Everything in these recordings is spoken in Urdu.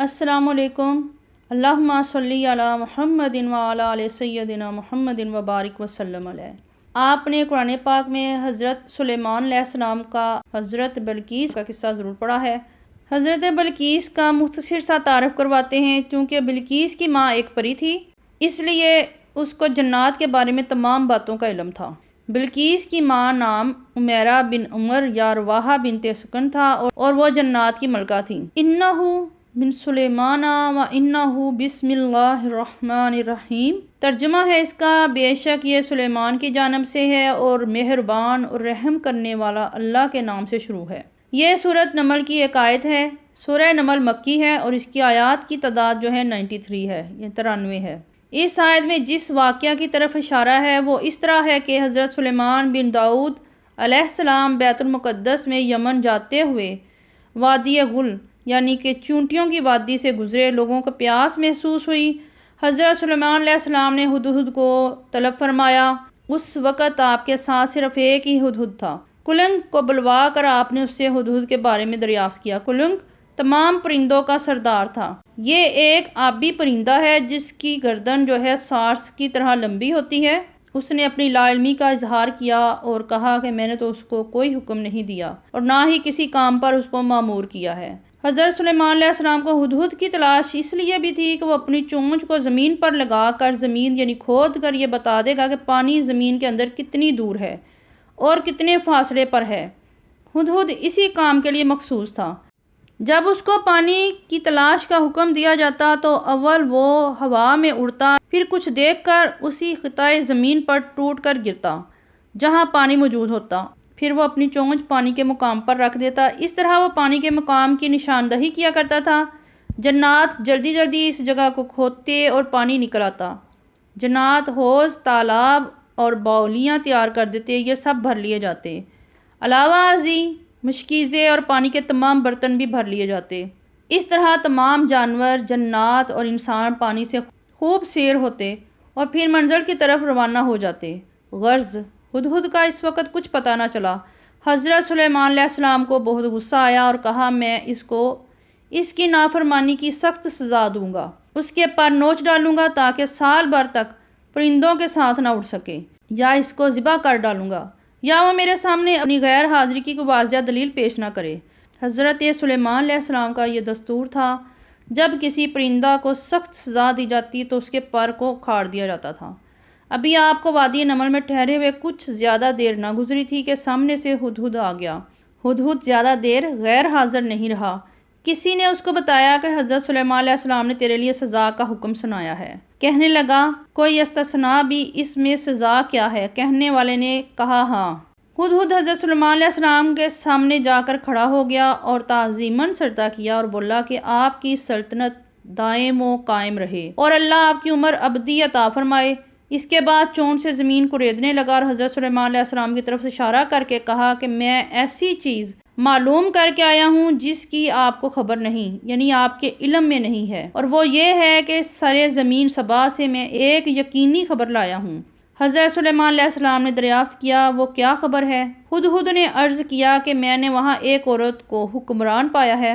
السلام علیکم۔ اللہم صلی علی محمد وعلی آل سیدنا محمد وبارک وسلم علیہ۔ آپ نے قرآن پاک میں حضرت سلیمان علیہ السلام کا حضرت بلقیس کا قصہ ضرور پڑھا ہے۔ حضرت بلقیس کا مختصر سا تعارف کرواتے ہیں۔ چونکہ بلقیس کی ماں ایک پری تھی، اس لیے اس کو جنات کے بارے میں تمام باتوں کا علم تھا۔ بلقیس کی ماں نام امیرہ بن عمر یا رواحہ بنت سکن تھا اور وہ جنات کی ملکہ تھیں۔ انہو من سلیمان و انہو بسم اللہ الرحمن الرحیم۔ ترجمہ ہے اس کا، بے شک یہ سلیمان کی جانب سے ہے اور مہربان اور رحم کرنے والا اللہ کے نام سے شروع ہے۔ یہ سورۃ نمل کی ایک آیت ہے۔ سورہ نمل مکی ہے اور اس کی آیات کی تعداد جو ہے 93 ہے، یہ 93 ہے۔ اس آیت میں جس واقعہ کی طرف اشارہ ہے وہ اس طرح ہے کہ حضرت سلیمان بن داؤد علیہ السلام بیت المقدس میں یمن جاتے ہوئے وادی غل یعنی کہ چونٹیوں کی وادی سے گزرے۔ لوگوں کو پیاس محسوس ہوئی۔ حضرت سلیمان علیہ السلام نے ہدہد کو طلب فرمایا۔ اس وقت آپ کے ساتھ صرف ایک ہی ہدہد تھا۔ کلنگ کو بلوا کر آپ نے اس سے ہدہد کے بارے میں دریافت کیا۔ کلنگ تمام پرندوں کا سردار تھا۔ یہ ایک آبی پرندہ ہے جس کی گردن جو ہے سارس کی طرح لمبی ہوتی ہے۔ اس نے اپنی لا علمی کا اظہار کیا اور کہا کہ میں نے تو اس کو کوئی حکم نہیں دیا اور نہ ہی کسی کام پر اس کو مامور کیا ہے۔ حضرت سلیمان علیہ السلام کو ہدہد کی تلاش اس لیے بھی تھی کہ وہ اپنی چونچ کو زمین پر لگا کر زمین یعنی کھود کر یہ بتا دے گا کہ پانی زمین کے اندر کتنی دور ہے اور کتنے فاصلے پر ہے۔ ہدہد اسی کام کے لیے مخصوص تھا۔ جب اس کو پانی کی تلاش کا حکم دیا جاتا تو اول وہ ہوا میں اڑتا، پھر کچھ دیکھ کر اسی خطۂ زمین پر ٹوٹ کر گرتا جہاں پانی موجود ہوتا، پھر وہ اپنی چونچ پانی کے مقام پر رکھ دیتا۔ اس طرح وہ پانی کے مقام کی نشاندہی کیا کرتا تھا۔ جنات جلدی جلدی اس جگہ کو کھودتے اور پانی نکل آتا۔ جنات حوض، تالاب اور باولیاں تیار کر دیتے، یہ سب بھر لیے جاتے۔ علاوہ ازیں مشکیزیں اور پانی کے تمام برتن بھی بھر لیے جاتے۔ اس طرح تمام جانور، جنات اور انسان پانی سے خوب سیر ہوتے اور پھر منزل کی طرف روانہ ہو جاتے۔ غرض ہدہد کا اس وقت کچھ پتہ نہ چلا۔ حضرت سلیمان علیہ السلام کو بہت غصہ آیا اور کہا میں اس کی نافرمانی کی سخت سزا دوں گا، اس کے پر نوچ ڈالوں گا تاکہ سال بھر تک پرندوں کے ساتھ نہ اڑ سکے، یا اس کو ذبح کر ڈالوں گا، یا وہ میرے سامنے اپنی غیر حاضری کی کوئی واضح دلیل پیش نہ کرے۔ حضرت سلیمان علیہ السلام کا یہ دستور تھا، جب کسی پرندہ کو سخت سزا دی جاتی تو اس کے پر کو کھاڑ دیا جاتا تھا۔ ابھی آپ کو وادی نمل میں ٹھہرے ہوئے کچھ زیادہ دیر نہ گزری تھی کہ سامنے سے ہدہد آ گیا۔ ہدہد زیادہ دیر غیر حاضر نہیں رہا۔ کسی نے اس کو بتایا کہ حضرت سلیمان علیہ السلام نے تیرے لیے سزا کا حکم سنایا ہے۔ کہنے لگا کوئی استثناء بھی اس میں سزا کیا ہے؟ کہنے والے نے کہا ہاں۔ ہدہد حضرت سلیمان علیہ السلام کے سامنے جا کر کھڑا ہو گیا اور تعظیماً سجدہ کیا اور بولا کہ آپ کی سلطنت دائم و قائم رہے اور اللہ آپ کی عمر ابدی عطا فرمائے۔ اس کے بعد چونچ سے زمین کو ریدنے لگا اور حضرت سلیمان علیہ السلام کی طرف سے اشارہ کر کے کہا کہ میں ایسی چیز معلوم کر کے آیا ہوں جس کی آپ کو خبر نہیں، یعنی آپ کے علم میں نہیں ہے، اور وہ یہ ہے کہ سرے زمین سبا سے میں ایک یقینی خبر لایا ہوں۔ حضرت سلیمان علیہ السلام نے دریافت کیا وہ کیا خبر ہے؟ ہدہد نے عرض کیا کہ میں نے وہاں ایک عورت کو حکمران پایا ہے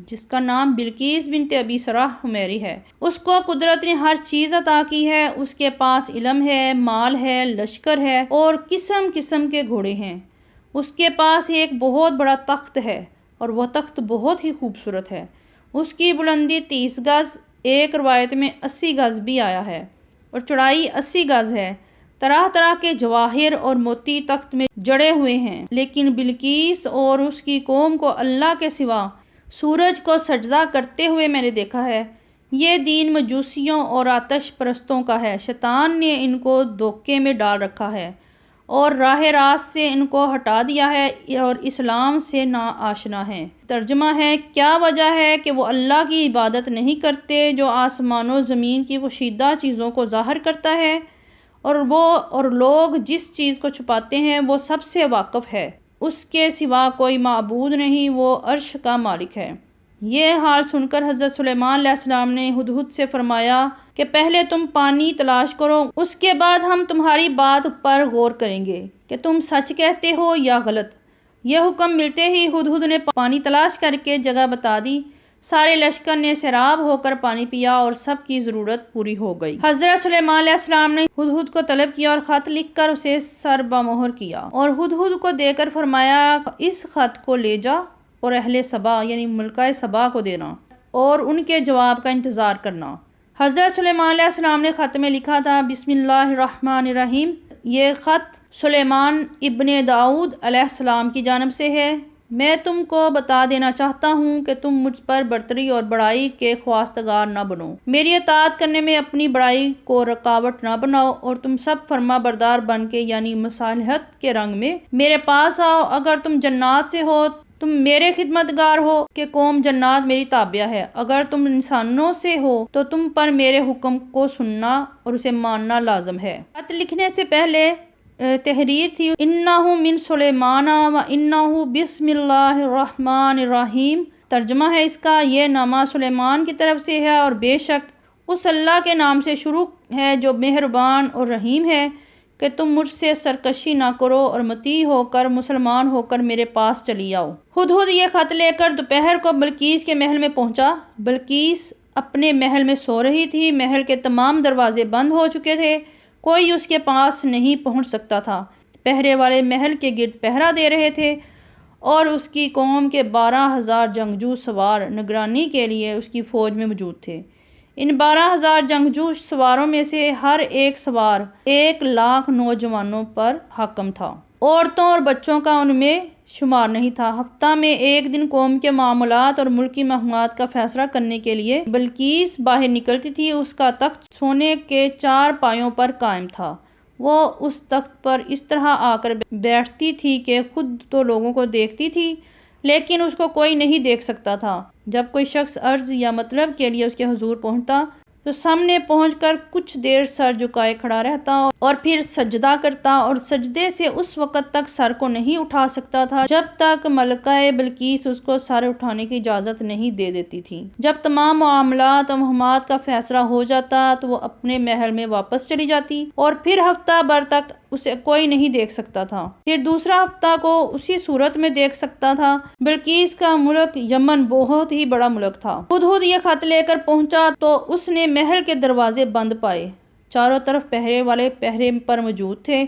جس کا نام بلقیس بنت ابی سرح حمیری ہے۔ اس کو قدرت نے ہر چیز عطا کی ہے، اس کے پاس علم ہے، مال ہے، لشکر ہے اور قسم قسم کے گھوڑے ہیں۔ اس کے پاس ایک بہت بڑا تخت ہے اور وہ تخت بہت ہی خوبصورت ہے۔ اس کی بلندی 30 گز، ایک روایت میں 80 گز بھی آیا ہے، اور چوڑائی 80 گز ہے۔ طرح طرح کے جواہر اور موتی تخت میں جڑے ہوئے ہیں، لیکن بلقیس اور اس کی قوم کو اللہ کے سوا سورج کو سجدہ کرتے ہوئے میں نے دیکھا ہے۔ یہ دین مجوسیوں اور آتش پرستوں کا ہے۔ شیطان نے ان کو دھوکے میں ڈال رکھا ہے اور راہ راست سے ان کو ہٹا دیا ہے اور اسلام سے نا آشنا ہیں۔ ترجمہ ہے کیا وجہ ہے کہ وہ اللہ کی عبادت نہیں کرتے جو آسمان و زمین کی پوشیدہ چیزوں کو ظاہر کرتا ہے، اور لوگ جس چیز کو چھپاتے ہیں وہ سب سے واقف ہے، اس کے سوا کوئی معبود نہیں، وہ عرش کا مالک ہے۔ یہ حال سن کر حضرت سلیمان علیہ السلام نے ہدہد سے فرمایا کہ پہلے تم پانی تلاش کرو، اس کے بعد ہم تمہاری بات پر غور کریں گے کہ تم سچ کہتے ہو یا غلط۔ یہ حکم ملتے ہی ہدہد نے پانی تلاش کر کے جگہ بتا دی۔ سارے لشکر نے سیراب ہو کر پانی پیا اور سب کی ضرورت پوری ہو گئی۔ حضرت سلیمان علیہ السلام نے ہدہد کو طلب کیا اور خط لکھ کر اسے سر بمہر کیا اور ہدہد کو دے کر فرمایا اس خط کو لے جا اور اہل سبا یعنی ملکہ سبا کو دینا اور ان کے جواب کا انتظار کرنا۔ حضرت سلیمان علیہ السلام نے خط میں لکھا تھا بسم اللہ الرحمن الرحیم۔ یہ خط سلیمان ابن داؤد علیہ السلام کی جانب سے ہے۔ میں تم کو بتا دینا چاہتا ہوں کہ تم مجھ پر برتری اور بڑائی کے خواستگار نہ بنو، میری اطاعت کرنے میں اپنی بڑائی کو رکاوٹ نہ بناؤ اور تم سب فرما بردار بن کے یعنی مصالحت کے رنگ میں میرے پاس آؤ۔ اگر تم جنات سے ہو تم میرے خدمتگار ہو کہ قوم جنات میری تابعہ ہے، اگر تم انسانوں سے ہو تو تم پر میرے حکم کو سننا اور اسے ماننا لازم ہے۔ خط لکھنے سے پہلے تحریر تھی انہ من سلیمان و انہ بسم اللہ الرحمن الرحیم۔ ترجمہ ہے اس کا، یہ نامہ سلیمان کی طرف سے ہے اور بے شک اس اللہ کے نام سے شروع ہے جو مہربان اور رحیم ہے، کہ تم مجھ سے سرکشی نہ کرو اور مطیع ہو کر مسلمان ہو کر میرے پاس چلی آؤ۔ ہدہد یہ خط لے کر دوپہر کو بلقیس کے محل میں پہنچا۔ بلقیس اپنے محل میں سو رہی تھی، محل کے تمام دروازے بند ہو چکے تھے، کوئی اس کے پاس نہیں پہنچ سکتا تھا۔ پہرے والے محل کے گرد پہرا دے رہے تھے اور اس کی قوم کے 12,000 جنگجو سوار نگرانی کے لیے اس کی فوج میں موجود تھے۔ ان 12,000 جنگجو سواروں میں سے ہر ایک سوار 1,00,000 نوجوانوں پر حاکم تھا، عورتوں اور بچوں کا ان میں شمار نہیں تھا۔ ہفتہ میں ایک دن قوم کے معاملات اور ملکی مہمات کا فیصلہ کرنے کے لیے بلقیس باہر نکلتی تھی۔ اس کا تخت سونے کے 4 پایوں پر قائم تھا۔ وہ اس تخت پر اس طرح آ کر بیٹھتی تھی کہ خود تو لوگوں کو دیکھتی تھی لیکن اس کو کوئی نہیں دیکھ سکتا تھا۔ جب کوئی شخص عرض یا مطلب کے لیے اس کے حضور پہنچتا تو سامنے پہنچ کر کچھ دیر سر جھکائے کھڑا رہتا اور پھر سجدہ کرتا اور سجدے سے اس وقت تک سر کو نہیں اٹھا سکتا تھا جب تک ملکہ بلقیس اس کو سر اٹھانے کی اجازت نہیں دے دیتی تھی۔ جب تمام معاملات و مہمات کا فیصلہ ہو جاتا تو وہ اپنے محل میں واپس چلی جاتی اور پھر ہفتہ بھر تک اسے کوئی نہیں دیکھ سکتا تھا، پھر دوسرا ہفتہ کو اسی صورت میں دیکھ سکتا تھا۔ بلقیس کا ملک یمن بہت ہی بڑا ملک تھا۔ ہدہد یہ خط لے کر پہنچا تو اس نے محل کے دروازے بند پائے، چاروں طرف پہرے والے پہرے پر موجود تھے۔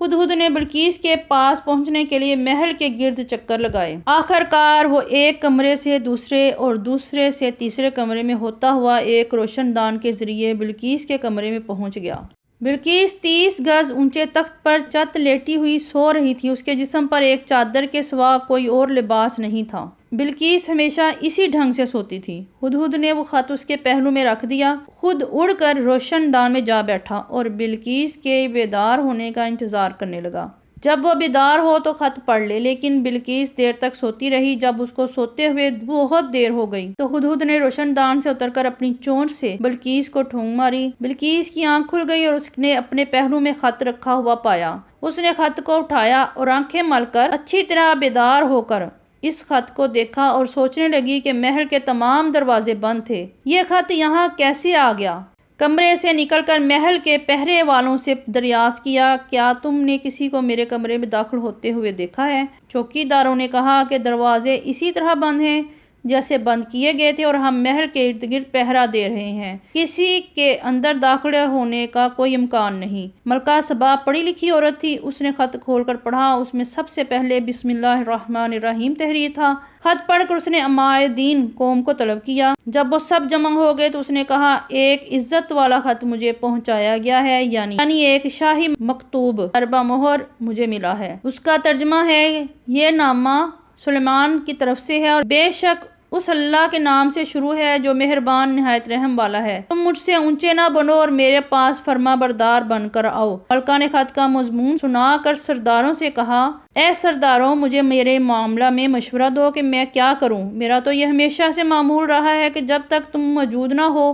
ہدہد نے بلقیس کے پاس پہنچنے کے لیے محل کے گرد چکر لگائے۔ آخر کار وہ ایک کمرے سے دوسرے اور دوسرے سے تیسرے کمرے میں ہوتا ہوا ایک روشن دان کے ذریعے بلقیس کے کمرے میں پہنچ گیا۔ بلقیس 30 گز اونچے تخت پر چت لیٹی ہوئی سو رہی تھی، اس کے جسم پر ایک چادر کے سوا کوئی اور لباس نہیں تھا۔ بلقیس ہمیشہ اسی ڈھنگ سے سوتی تھی۔ ہدہد نے وہ خط اس کے پہلو میں رکھ دیا، خود اڑ کر روشن دان میں جا بیٹھا اور بلقیس کے بیدار ہونے کا انتظار کرنے لگا۔ جب وہ بیدار ہو تو خط پڑھ لے، لیکن بلقیس دیر تک سوتی رہی۔ جب اس کو سوتے ہوئے بہت دیر ہو گئی تو ہدہد نے روشن دان سے اتر کر اپنی چونچ سے بلقیس کو ٹھونگ ماری۔ بلقیس کی آنکھ کھل گئی اور اس نے اپنے پہلو میں خط رکھا ہوا پایا۔ اس نے خط کو اٹھایا اور آنکھیں مل کر اچھی طرح بیدار ہو کر اس خط کو دیکھا اور سوچنے لگی کہ محل کے تمام دروازے بند تھے، یہ خط یہاں کیسے آ گیا؟ کمرے سے نکل کر محل کے پہرے والوں سے دریافت کیا، کیا تم نے کسی کو میرے کمرے میں داخل ہوتے ہوئے دیکھا ہے؟ چوکی داروں نے کہا کہ دروازے اسی طرح بند ہیں جیسے بند کیے گئے تھے اور ہم محل کے ارد گرد پہرا دے رہے ہیں، کسی کے اندر داخل ہونے کا کوئی امکان نہیں۔ ملکہ سبا پڑھی لکھی عورت تھی، اس نے خط کھول کر پڑھا۔ اس میں سب سے پہلے بسم اللہ الرحمن الرحیم تحریر تھا۔ خط پڑھ کر اس نے امائدین قوم کو طلب کیا۔ جب وہ سب جمع ہو گئے تو اس نے کہا ایک عزت والا خط مجھے پہنچایا گیا ہے، یعنی ایک شاہی مکتوب ضربہ مہر مجھے ملا ہے۔ اس کا ترجمہ ہے یہ نامہ سلیمان کی طرف سے ہے اور بے شک اس اللہ کے نام سے شروع ہے جو مہربان نہایت رحم والا ہے۔ تم مجھ سے اونچے نہ بنو اور میرے پاس فرما بردار بن کر آؤ۔ ملکہ نے خط کا مضمون سنا کر سرداروں سے کہا اے سرداروں، مجھے میرے معاملہ میں مشورہ دو کہ میں کیا کروں۔ میرا تو یہ ہمیشہ سے معمول رہا ہے کہ جب تک تم موجود نہ ہو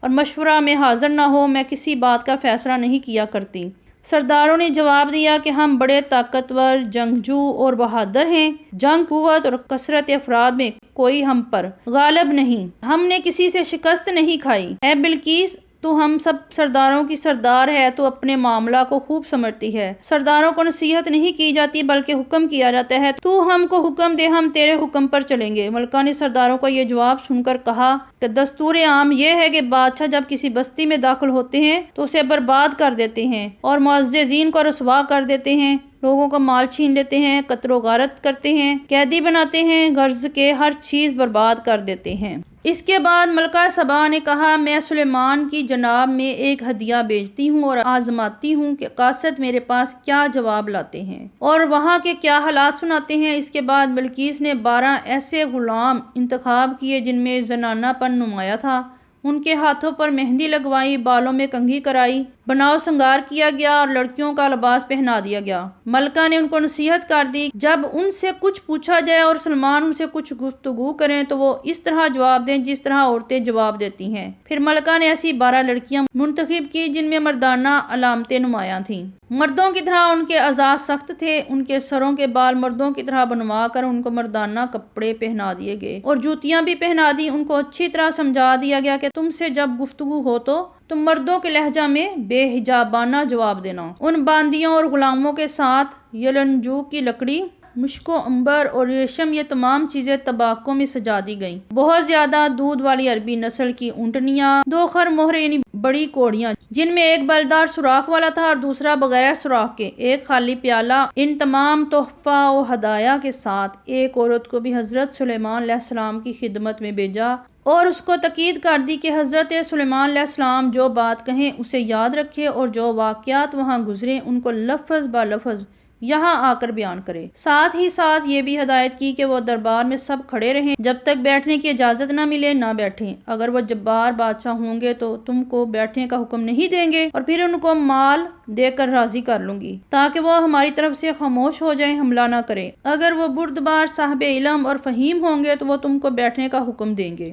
اور مشورہ میں حاضر نہ ہو میں کسی بات کا فیصلہ نہیں کیا کرتی۔ سرداروں نے جواب دیا کہ ہم بڑے طاقتور جنگجو اور بہادر ہیں، جنگ قوت اور کثرت افراد میں کوئی ہم پر غالب نہیں، ہم نے کسی سے شکست نہیں کھائی۔ اے بلقیس، تو ہم سب سرداروں کی سردار ہے، تو اپنے معاملہ کو خوب سمجھتی ہے۔ سرداروں کو نصیحت نہیں کی جاتی بلکہ حکم کیا جاتا ہے، تو ہم کو حکم دے، ہم تیرے حکم پر چلیں گے۔ ملکہ نے سرداروں کا یہ جواب سن کر کہا کہ دستور عام یہ ہے کہ بادشاہ جب کسی بستی میں داخل ہوتے ہیں تو اسے برباد کر دیتے ہیں اور معززین کو رسوا کر دیتے ہیں، لوگوں کا مال چھین لیتے ہیں، قتل و غارت کرتے ہیں، قیدی بناتے ہیں، غرض کے ہر چیز برباد کر دیتے ہیں۔ اس کے بعد ملکہ سبا نے کہا میں سلیمان کی جناب میں ایک ہدیہ بھیجتی ہوں اور آزماتی ہوں کہ قاصد میرے پاس کیا جواب لاتے ہیں اور وہاں کے کیا حالات سناتے ہیں۔ اس کے بعد بلقیس نے 12 ایسے غلام انتخاب کیے جن میں زنانہ پن نمایاں تھا، ان کے ہاتھوں پر مہندی لگوائی، بالوں میں کنگھی کرائی، بناؤ سنگار کیا گیا اور لڑکیوں کا لباس پہنا دیا گیا۔ ملکہ نے ان کو نصیحت کر دی جب ان سے کچھ پوچھا جائے اور سلمان ان سے کچھ گفتگو کریں تو وہ اس طرح جواب دیں جس طرح عورتیں جواب دیتی ہیں۔ پھر ملکہ نے ایسی 12 لڑکیاں منتخب کی جن میں مردانہ علامتیں نمایاں تھیں۔ مردوں کی طرح ان کے اعضاء سخت تھے، ان کے سروں کے بال مردوں کی طرح بنوا کر ان کو مردانہ کپڑے پہنا دیے گئے اور جوتیاں بھی پہنا دی۔ ان کو اچھی طرح سمجھا دیا گیا کہ تم سے جب گفتگو ہو تو تم مردوں کے لہجہ میں بے حجابانہ جواب دینا۔ ان باندیوں اور غلاموں کے ساتھ یلنجو کی لکڑی، مشک و عنبر اور ریشم، یہ تمام چیزیں طباقوں میں سجا دی گئیں۔ بہت زیادہ دودھ والی عربی نسل کی اونٹنیاں، 2 خر مہر یعنی بڑی کوڑیاں جن میں ایک بلدار سوراخ والا تھا اور دوسرا بغیر سوراخ کے، ایک خالی پیالہ، ان تمام تحفہ و ہدایہ کے ساتھ ایک عورت کو بھی حضرت سلیمان علیہ السلام کی خدمت میں بھیجا اور اس کو تاکید کر دی کہ حضرت سلیمان علیہ السلام جو بات کہیں اسے یاد رکھے اور جو واقعات وہاں گزرے ان کو لفظ با لفظ یہاں آ کر بیان کرے۔ ساتھ ہی ساتھ یہ بھی ہدایت کی کہ وہ دربار میں سب کھڑے رہیں، جب تک بیٹھنے کی اجازت نہ ملے نہ بیٹھیں۔ اگر وہ جبار بادشاہ ہوں گے تو تم کو بیٹھنے کا حکم نہیں دیں گے اور پھر ان کو مال دے کر راضی کر لوں گی تاکہ وہ ہماری طرف سے خاموش ہو جائیں، حملہ نہ کریں۔ اگر وہ بردبار صاحب علم اور فہیم ہوں گے تو وہ تم کو بیٹھنے کا حکم دیں گے۔